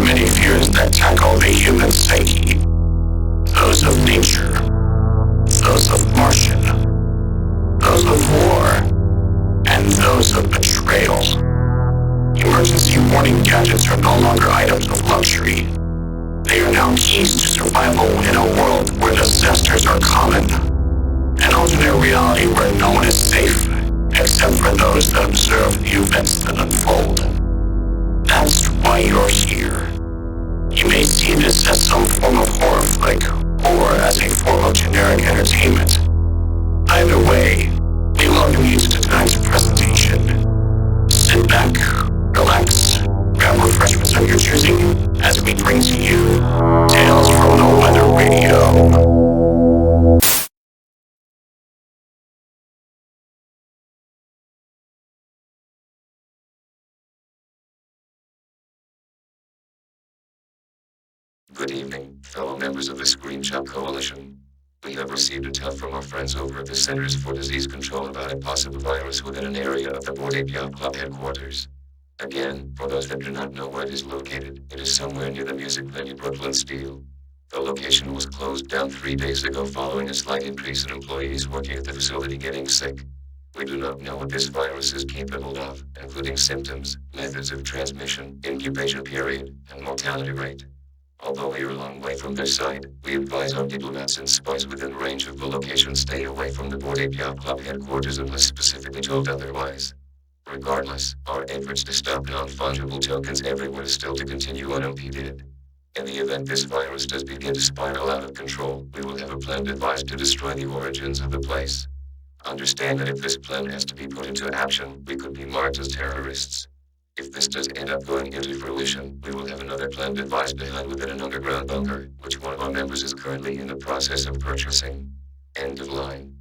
are many fears that tackle the human psyche. Those of nature, those of Martian, those of war, and those of betrayal. Emergency warning gadgets are no longer items of luxury. They are now keys to survival in a world where disasters are common. An alternate reality where no one is safe, except for those that observe the events that unfold. That's why you're here. You may see this as some form of horror flick, or as a form of generic entertainment. Either way, we welcome you to tonight's presentation. Sit back, relax, grab refreshments of your choosing, as we bring to you Tales from the Weather Radio. Good evening, fellow members of the Screenshot Coalition. We have received a tip from our friends over at the Centers for Disease Control about a possible virus within an area of the Bored Ape Yacht Club headquarters. Again, for those that do not know where it is located, it is somewhere near the music venue Brooklyn Steel. The location was closed down 3 days ago following a slight increase in employees working at the facility getting sick. We do not know what this virus is capable of, including symptoms, methods of transmission, incubation period, and mortality rate. Although we are a long way from their site, we advise our diplomats and spies within range of the location stay away from the Bored Ape Yacht Club headquarters unless specifically told otherwise. Regardless, our efforts to stop non-fungible tokens everywhere is still to continue unimpeded. In the event this virus does begin to spiral out of control, we will have a plan devised to destroy the origins of the place. Understand that if this plan has to be put into action, we could be marked as terrorists. If this does end up going into fruition, we will have another plan devised to hide within an underground bunker, which one of our members is currently in the process of purchasing. End of line.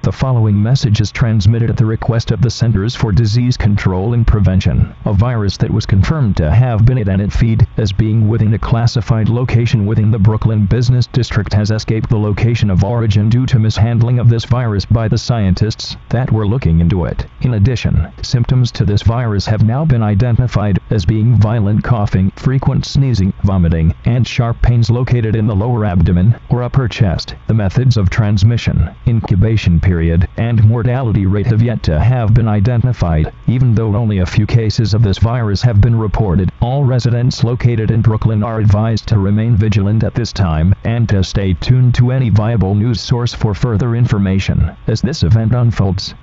The following message is transmitted at the request of the Centers for Disease Control and Prevention. A virus that was confirmed to have been at feed as being within a classified location within the Brooklyn Business District has escaped the location of origin due to mishandling of this virus by the scientists that were looking into it. In addition, symptoms to this virus have now been identified as being violent coughing, frequent sneezing, vomiting, and sharp pains located in the lower abdomen or upper chest. The methods of transmission, incubation period, and mortality rate have yet to have been identified. Even though only a few cases of this virus have been reported, all residents located in Brooklyn are advised to remain vigilant at this time and to stay tuned to any viable news source for further information as this event unfolds.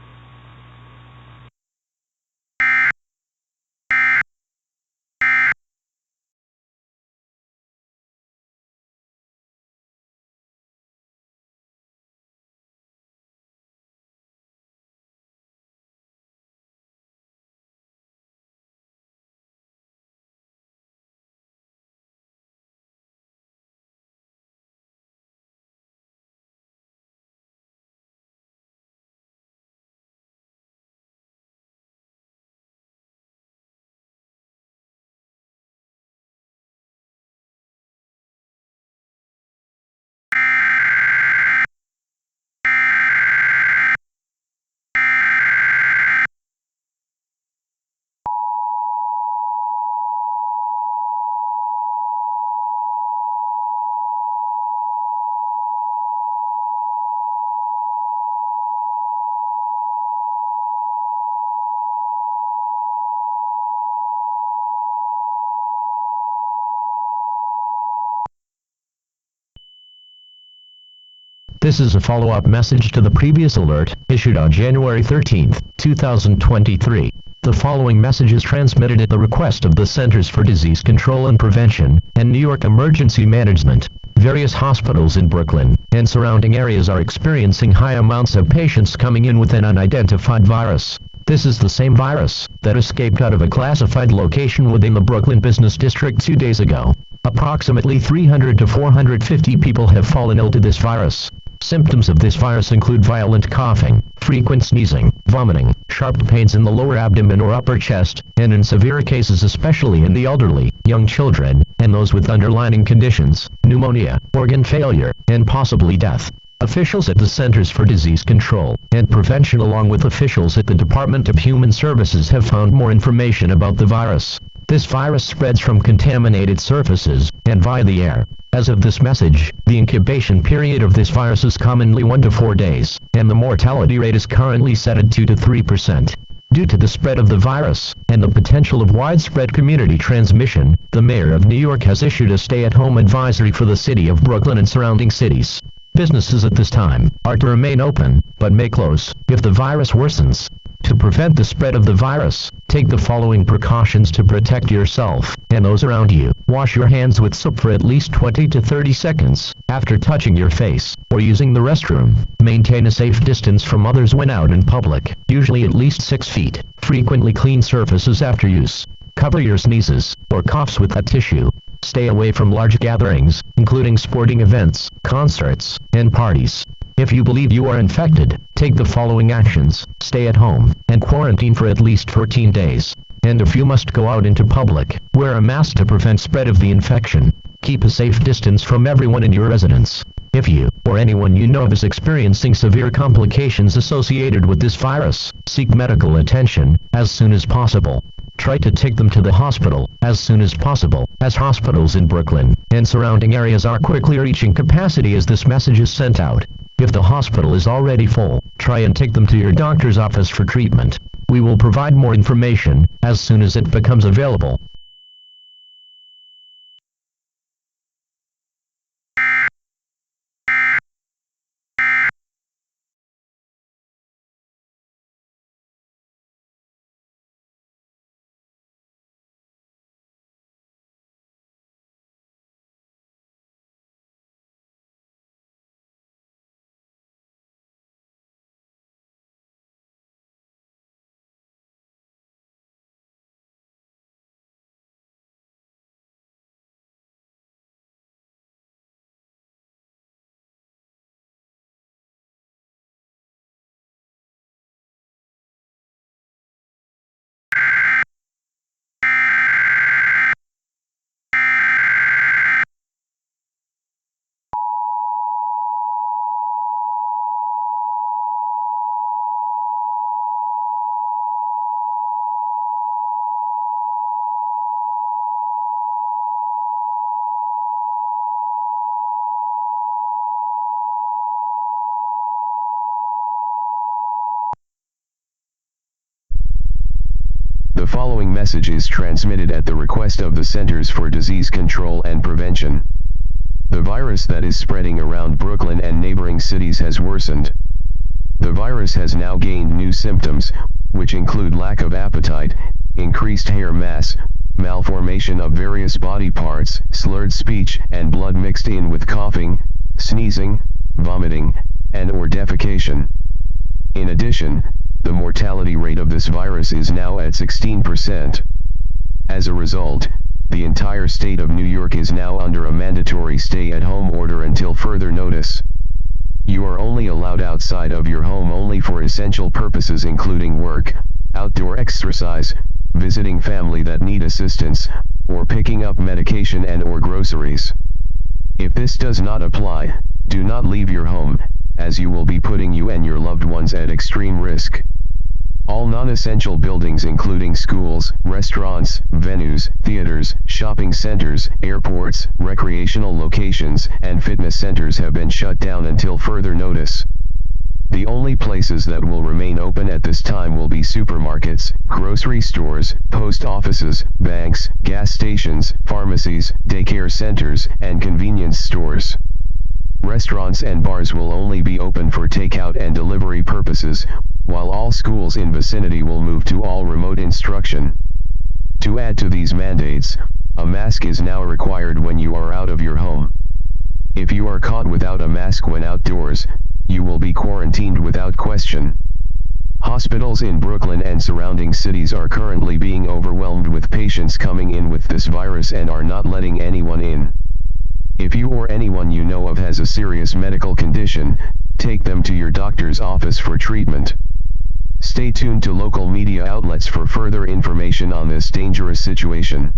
This is a follow-up message to the previous alert, issued on January 13, 2023. The following message is transmitted at the request of the Centers for Disease Control and Prevention, and New York Emergency Management. Various hospitals in Brooklyn and surrounding areas are experiencing high amounts of patients coming in with an unidentified virus. This is the same virus that escaped out of a classified location within the Brooklyn Business District 2 days ago. Approximately 300 to 450 people have fallen ill to this virus. Symptoms of this virus include violent coughing, frequent sneezing, vomiting, sharp pains in the lower abdomen or upper chest, and in severe cases especially in the elderly, young children, and those with underlying conditions, pneumonia, organ failure, and possibly death. Officials at the Centers for Disease Control and Prevention along with officials at the Department of Human Services have found more information about the virus. This virus spreads from contaminated surfaces and via the air. As of this message, the incubation period of this virus is commonly 1 to 4 days, and the mortality rate is currently set at 2 to 3%. Due to the spread of the virus and the potential of widespread community transmission, the mayor of New York has issued a stay-at-home advisory for the city of Brooklyn and surrounding cities. Businesses at this time are to remain open, but may close if the virus worsens. To prevent the spread of the virus, take the following precautions to protect yourself and those around you. Wash your hands with soap for at least 20 to 30 seconds after touching your face or using the restroom. Maintain a safe distance from others when out in public, usually at least 6 feet. Frequently clean surfaces after use. Cover your sneezes or coughs with a tissue. Stay away from large gatherings, including sporting events, concerts, and parties. If you believe you are infected, take the following actions. Stay at home and quarantine for at least 14 days. And if you must go out into public, wear a mask to prevent spread of the infection. Keep a safe distance from everyone in your residence. If you or anyone you know is experiencing severe complications associated with this virus, seek medical attention as soon as possible. Try to take them to the hospital as soon as possible, as hospitals in Brooklyn and surrounding areas are quickly reaching capacity as this message is sent out. If the hospital is already full, try and take them to your doctor's office for treatment. We will provide more information as soon as it becomes available. The following message is transmitted at the request of the Centers for Disease Control and Prevention. The virus that is spreading around Brooklyn and neighboring cities has worsened. The virus has now gained new symptoms, which include lack of appetite, increased hair mass, malformation of various body parts, slurred speech and blood mixed in with coughing, sneezing, vomiting, and/or defecation. In addition, the mortality rate of this virus is now at 16%. As a result, the entire state of New York is now under a mandatory stay-at-home order until further notice. You are only allowed outside of your home only for essential purposes including work, outdoor exercise, visiting family that need assistance, or picking up medication and/or groceries. If this does not apply, do not leave your home, as you will be putting you and your loved ones at extreme risk. All non-essential buildings including schools, restaurants, venues, theaters, shopping centers, airports, recreational locations, and fitness centers have been shut down until further notice. The only places that will remain open at this time will be supermarkets, grocery stores, post offices, banks, gas stations, pharmacies, daycare centers, and convenience stores. Restaurants and bars will only be open for takeout and delivery purposes, while all schools in vicinity will move to all remote instruction. To add to these mandates, a mask is now required when you are out of your home. If you are caught without a mask when outdoors, you will be quarantined without question. Hospitals in Brooklyn and surrounding cities are currently being overwhelmed with patients coming in with this virus and are not letting anyone in. If you or anyone you know of has a serious medical condition, take them to your doctor's office for treatment. Stay tuned to local media outlets for further information on this dangerous situation.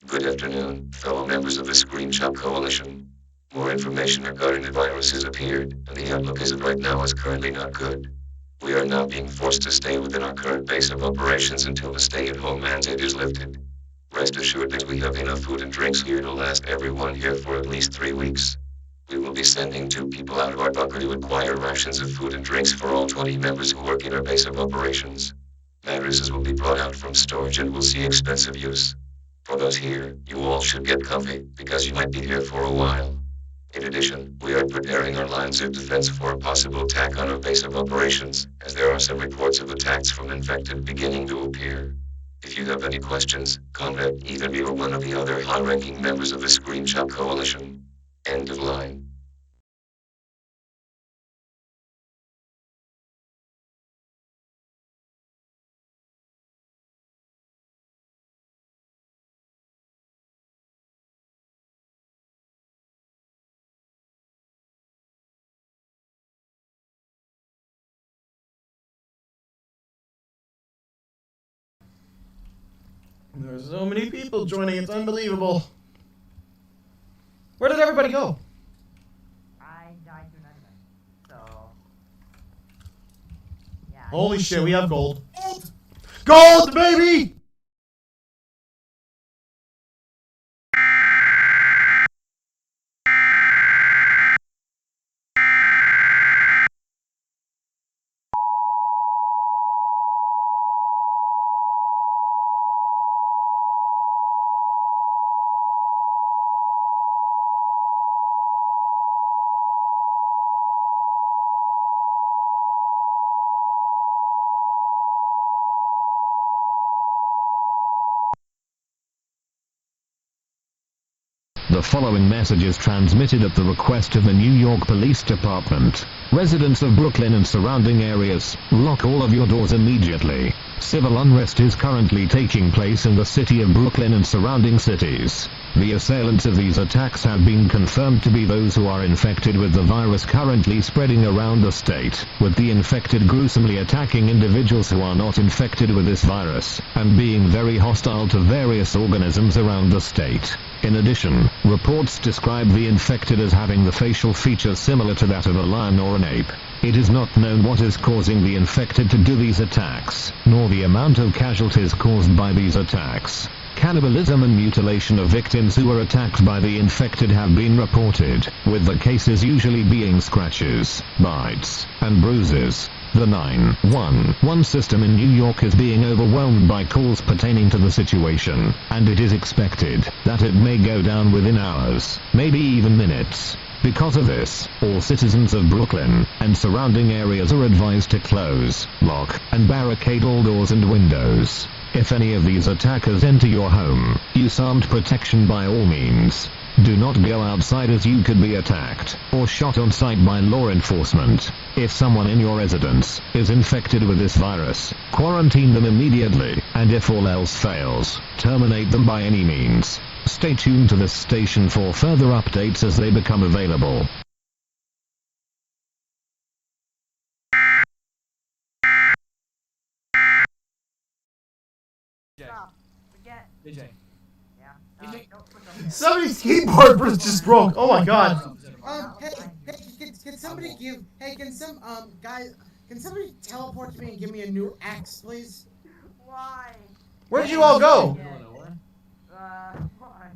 Good afternoon, fellow members of the Screenshot Coalition. More information regarding the virus has appeared, and the outlook as of right now is currently not good. We are now being forced to stay within our current base of operations until the stay-at-home mandate is lifted. Rest assured that we have enough food and drinks here to last everyone here for at least 3 weeks. We will be sending 2 people out of our bunker to acquire rations of food and drinks for all 20 members who work in our base of operations. Mattresses will be brought out from storage and will see expensive use. For those here, you all should get comfy, because you might be here for a while. In addition, we are preparing our lines of defense for a possible attack on our base of operations, as there are some reports of attacks from infected beginning to appear. If you have any questions, contact either me or one of the other high-ranking members of the Screenshot Coalition. End of line. There's so many people joining, it's unbelievable. Where did everybody go? I died through none of them. So, yeah. Holy shit, we have gold. Gold, baby! The following message is transmitted at the request of the New York Police Department. Residents of Brooklyn and surrounding areas, lock all of your doors immediately. Civil unrest is currently taking place in the city of Brooklyn and surrounding cities. The assailants of these attacks have been confirmed to be those who are infected with the virus currently spreading around the state, with the infected gruesomely attacking individuals who are not infected with this virus, and being very hostile to various organisms around the state. In addition, reports describe the infected as having the facial features similar to that of a lion or an ape. It is not known what is causing the infected to do these attacks, nor the amount of casualties caused by these attacks. Cannibalism and mutilation of victims who were attacked by the infected have been reported, with the cases usually being scratches, bites, and bruises. The 911 system in New York is being overwhelmed by calls pertaining to the situation, and it is expected that it may go down within hours, maybe even minutes. Because of this, all citizens of Brooklyn and surrounding areas are advised to close, lock, and barricade all doors and windows. If any of these attackers enter your home, use armed protection by all means. Do not go outside as you could be attacked or shot on sight by law enforcement. If someone in your residence is infected with this virus, quarantine them immediately, and if all else fails, terminate them by any means. Stay tuned to this station for further updates as they become available. Stop. Forget. AJ. Yeah. Somebody's keyboard just broke. Oh my god. Can somebody can somebody teleport to me and give me a new axe, please? Why? Where'd you all go? Why?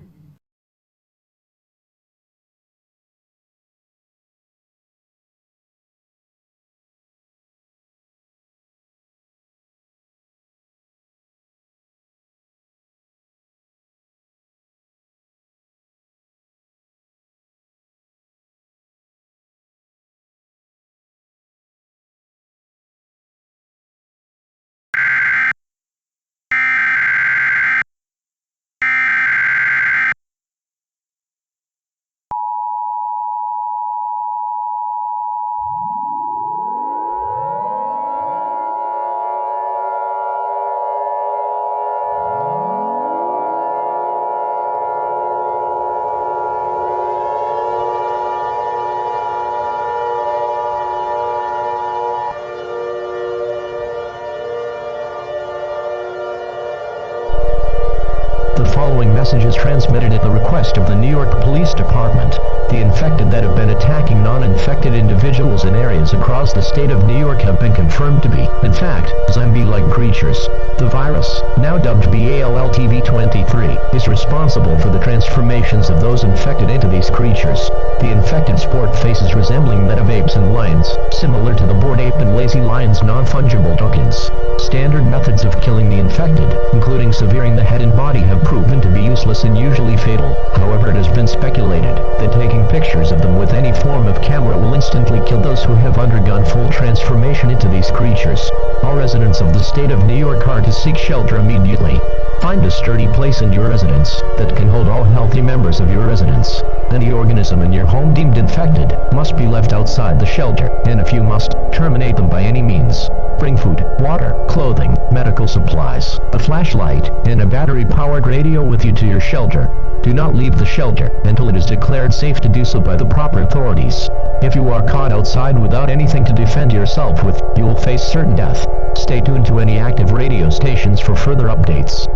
The following message is transmitted at the request of the New York Police Department. The infected that have been attacking non-infected individuals in areas across the state of New York have been confirmed to be, in fact, zombie-like creatures. The virus, now dubbed BALLTV23, is responsible for the transformations of those infected into these creatures. The infected sport faces resembling metavapes and lions, similar to the bored ape and lazy lion's non-fungible tokens. Standard methods of killing the infected, including severing the head and body, have proven to be useless and usually fatal. However, it has been speculated that taking pictures of them with any form of camera will instantly kill those who have undergone full transformation into these creatures. All residents of the state of New York are to seek shelter immediately. Find a sturdy place in your residence that can hold all healthy members of your residence. Any organism in your home deemed infected must be left outside the shelter, and if you must, terminate them by any means. Bring food, water, clothing, medical supplies, a flashlight, and a battery-powered radio with you to your shelter. Do not leave the shelter until it is declared safe to do so by the proper authorities. If you are caught outside without anything to defend yourself with, you will face certain death. Stay tuned to any active radio stations for further updates.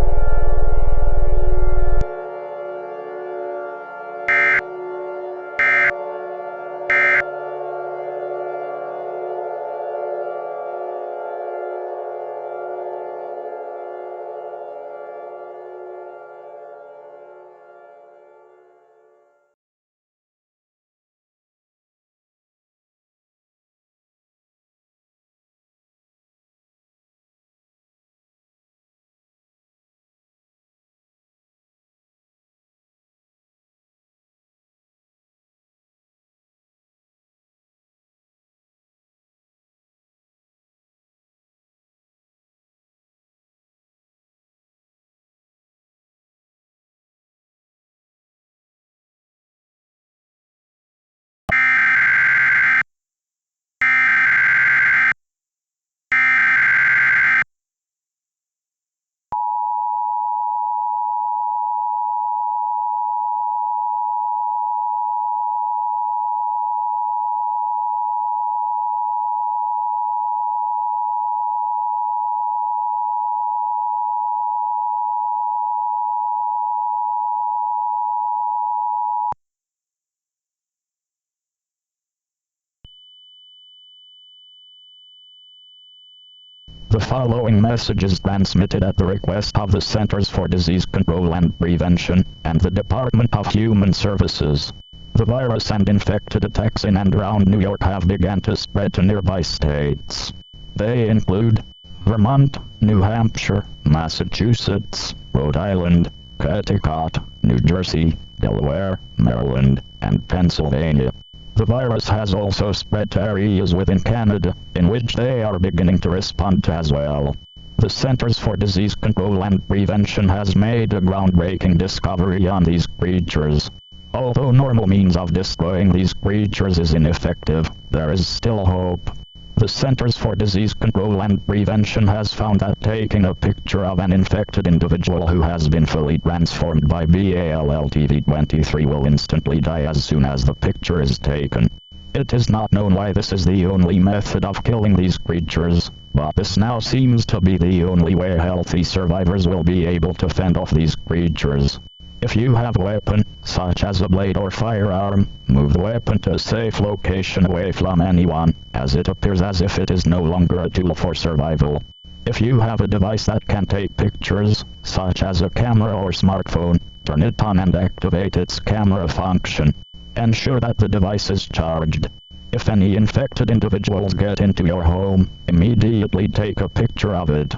The following message is transmitted at the request of the Centers for Disease Control and Prevention and the Department of Human Services. The virus and infected attacks in and around New York have begun to spread to nearby states. They include Vermont, New Hampshire, Massachusetts, Rhode Island, Connecticut, New Jersey, Delaware, Maryland, and Pennsylvania. The virus has also spread to areas within Canada, in which they are beginning to respond to as well. The Centers for Disease Control and Prevention has made a groundbreaking discovery on these creatures. Although normal means of destroying these creatures is ineffective, there is still hope. The Centers for Disease Control and Prevention has found that taking a picture of an infected individual who has been fully transformed by BALLTV23 will instantly die as soon as the picture is taken. It is not known why this is the only method of killing these creatures, but this now seems to be the only way healthy survivors will be able to fend off these creatures. If you have a weapon, such as a blade or firearm, move the weapon to a safe location away from anyone, as it appears as if it is no longer a tool for survival. If you have a device that can take pictures, such as a camera or smartphone, turn it on and activate its camera function. Ensure that the device is charged. If any infected individuals get into your home, immediately take a picture of it.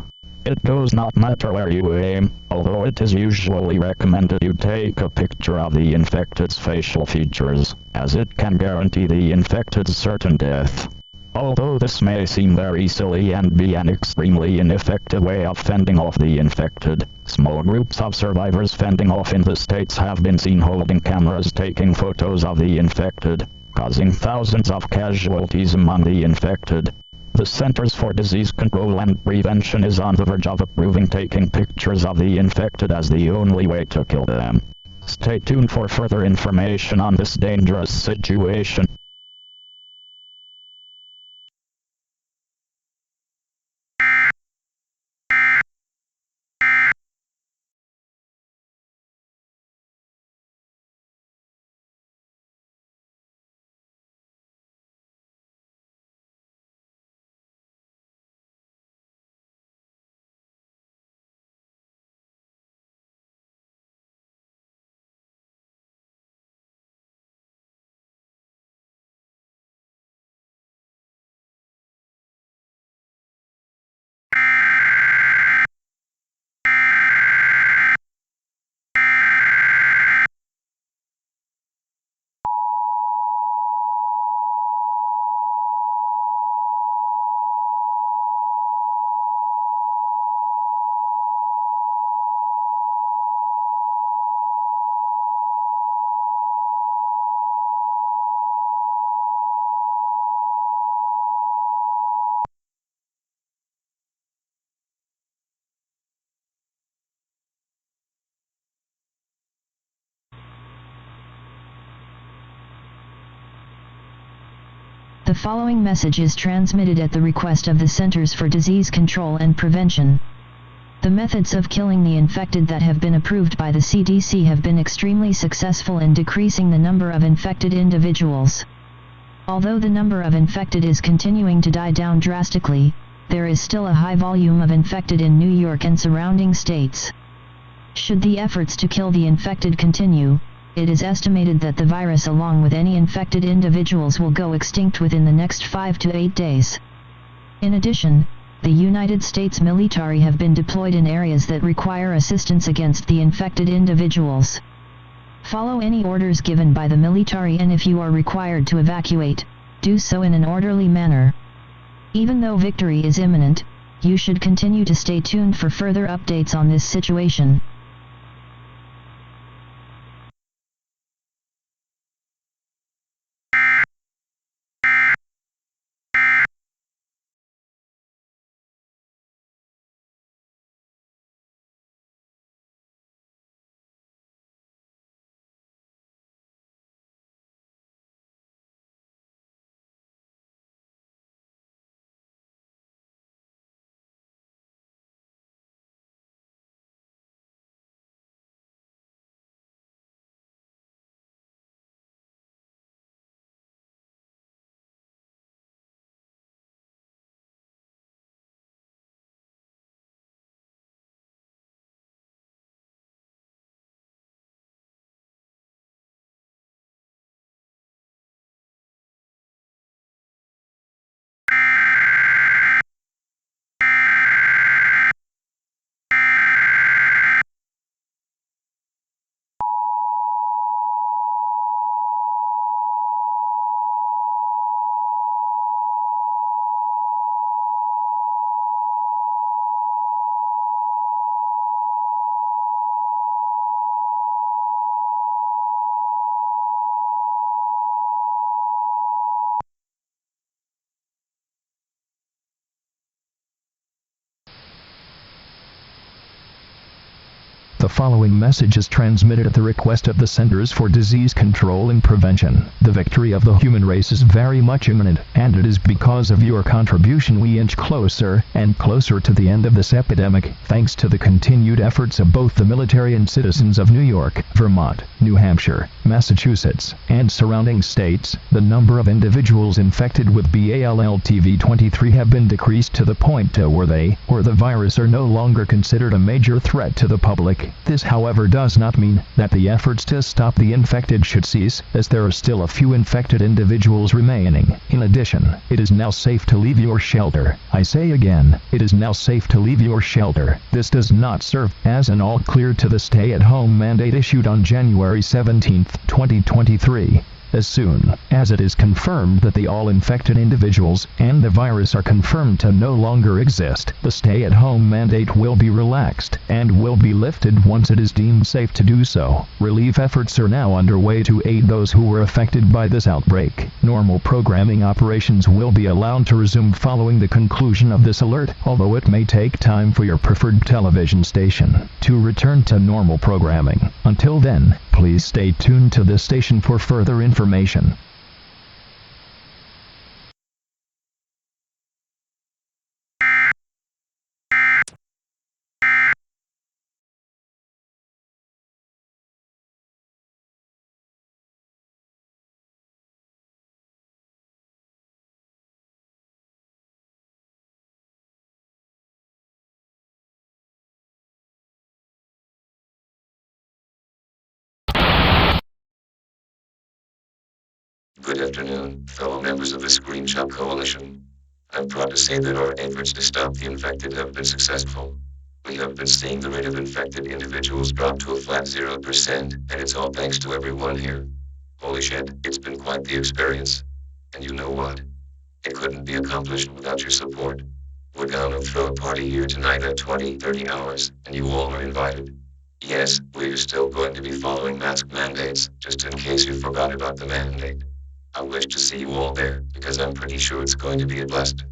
It does not matter where you aim, although it is usually recommended you take a picture of the infected's facial features, as it can guarantee the infected's certain death. Although this may seem very silly and be an extremely ineffective way of fending off the infected, small groups of survivors fending off in the States have been seen holding cameras taking photos of the infected, causing thousands of casualties among the infected. The Centers for Disease Control and Prevention is on the verge of approving taking pictures of the infected as the only way to kill them. Stay tuned for further information on this dangerous situation. The following message is transmitted at the request of the Centers for Disease Control and Prevention. The methods of killing the infected that have been approved by the CDC have been extremely successful in decreasing the number of infected individuals. Although the number of infected is continuing to die down drastically, there is still a high volume of infected in New York and surrounding states. Should the efforts to kill the infected continue, it is estimated that the virus along with any infected individuals will go extinct within the next 5 to 8 days. In addition, the United States military have been deployed in areas that require assistance against the infected individuals. Follow any orders given by the military, and if you are required to evacuate, do so in an orderly manner. Even though victory is imminent, you should continue to stay tuned for further updates on this situation. The following message is transmitted at the request of the Centers for Disease Control and Prevention. The victory of the human race is very much imminent, and it is because of your contribution we inch closer and closer to the end of this epidemic, thanks to the continued efforts of both the military and citizens of New York, Vermont, New Hampshire, Massachusetts, and surrounding states. The number of individuals infected with BALLTV-23 have been decreased to the point where they, or the virus, are no longer considered a major threat to the public. This, however, does not mean that the efforts to stop the infected should cease, as there are still a few infected individuals remaining. In addition, it is now safe to leave your shelter. I say again, it is now safe to leave your shelter. This does not serve as an all clear to the stay-at-home mandate issued on January 17, 2023. As soon as it is confirmed that the all-infected individuals and the virus are confirmed to no longer exist, the stay-at-home mandate will be relaxed and will be lifted once it is deemed safe to do so. Relief efforts are now underway to aid those who were affected by this outbreak. Normal programming operations will be allowed to resume following the conclusion of this alert, although it may take time for your preferred television station to return to normal programming. Until then, please stay tuned to this station for further information. Good afternoon, fellow members of the Screenshot Coalition. I'm proud to say that our efforts to stop the infected have been successful. We have been seeing the rate of infected individuals drop to a flat 0%, and it's all thanks to everyone here. Holy shit, it's been quite the experience. And you know what? It couldn't be accomplished without your support. We're gonna throw a party here tonight at 20-30 hours, and you all are invited. Yes, we're still going to be following mask mandates, just in case you forgot about the mandate. I wish to see you all there, because I'm pretty sure it's going to be a blast.